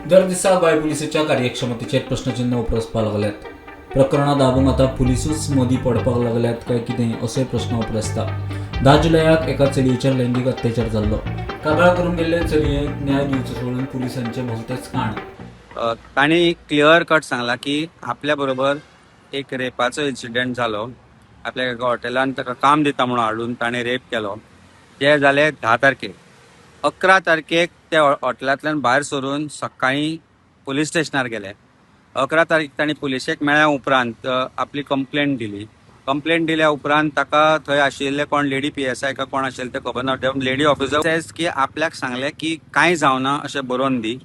दर दिसा गोंय पुलिसाच्या कार्यक्षमतेचेर प्रश्नचिन्ह उपरसपाक लागल्यात. प्रकरणां दाबूंक आतां पुलिसूच मदीं पडपाक लागल्यात काय कितें असोय प्रश्न उपरसता. 10 जुलयाक एका चलयेचेर लैंगीक अत्याचार जाल्लो. कागाळ करून गेल्ले चलयेक न्याय दिवचो सोडून पुलिसांचे भलतेच काण. ताणी क्लियर कट सांगला की आपल्या बरोबर एक रेपाचो इन्सिडेंट जालो. आपल्या एका हॉटेलान ताका काम दिता म्हणून हाडून ताणें रेप केलो. ते जाले 10 तारखेक. 11 तारखेक ते हॉटेलांतल्यान भायर सरून सकाळीं पुलीस स्टेशनार गेले. 11 तारीख ताणी पुलिशेक मेळ्ळ्या उपरांत आपली कंप्लेंट दिली. कंप्लेंट दिल्या उपरांत ताका थंय आशिल्ले कोण लेडी PSI का कोण आशिल्ले ते खबर ना. लेडी ऑफिसर सेज की आपल्याक सांगले की कांय जावना अशें बरोवन दी.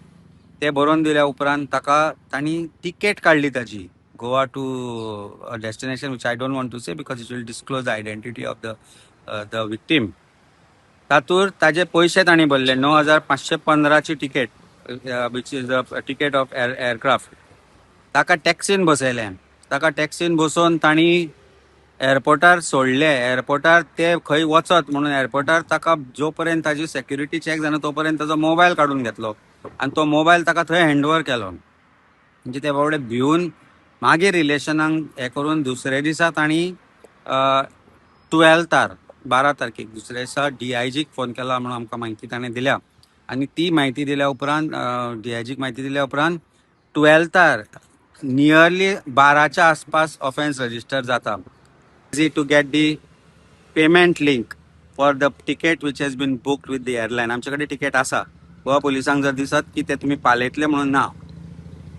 ते बरोवन दिल्या उपरांत ताणी तिकेट काडली ताची Goa to destination which I don't want to say because it will disclose the identity of the victim. तातूंत ताजे पयशे ताणी भरले 9,515ची ticket which is the ticket of aircraft. ताका टॅक्सीन बसयले. ताका टॅक्सीन बसोवन ताणी एअरपोर्टार सोडले. एअरपोर्टार ते खंय वचत म्हणून एअरपोर्टार ताका जो पर्यंत ताजी सेक्युरिटी चॅक जाना तो पर्यंत ताजो मोबायल काडून घेतलो आनी तो मोबायल ताका थंय हँडओव्हर केलो. म्हणजे ते बाबडे भिवन मागीर रिलेशनाक हे करून दुसरे दिसा ताणी 12 तारखेक दुसऱ्या दिसा DIGक फोन केला म्हणून आमकां म्हायती ताणें दिल्या. आनी ती म्हायती दिल्या उपरांत DIGक म्हायती दिल्या उपरांत 12 नियरली 12च्या आसपास ऑफेन्स रजिस्टर जाता. Easy to get the payment link for the ticket which has been booked with the airline. आमचे कडेन टिकेट आसा. गोवा पुलिसांक जर दिसत की ते तुमी पालयतले म्हणून ना,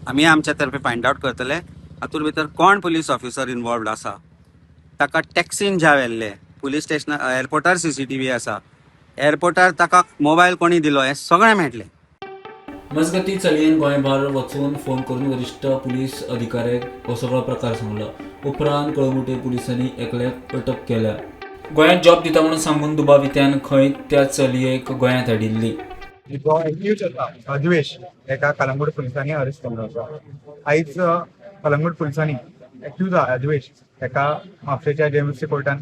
आमी आमच्या तर्फे फायंड आउट करतले. हातूंत भितर कोण पुलीस ऑफिसर इनवॉल्वड आसा ताका टॅक्सीन ज्या व्हेल्ले पुलीस स्टेशनार एअरपोर्टार CCTV आसा. एअरपोर्टार ताका मोबायल कोणी दिलो हें सगळें मेळटलें. मजगतीं चलयेन गोंयभर वचून फोन करून वरिश्ठ पुलीस अधिकाऱ्याक हो सगळो प्रकार सांगलो. उपरांत कळंगुटे पुलिसांनी एकल्याक अटक केल्या. गोंयांत जॉब दिता म्हणून सांगून दुबावित्यान खंय त्या चलयेक गोंयांत हाडिल्ली. जो एक्यूज आसा अद्वेश एका कलंगूट पुलिसांनी अरेस्ट केल्लो आसा. आयज कलंगूट पुलिसांनी एक्यूज अद्वेश एका म्हापशेच्या JMFC कोर्टान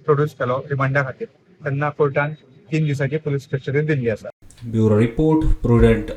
प्रोड्यूस केलो रिमांडा खातीर. तेन्ना कोर्टान 3 दिसांची पुलीस कस्टडी दिल्ली आसा. Bureau report prudent.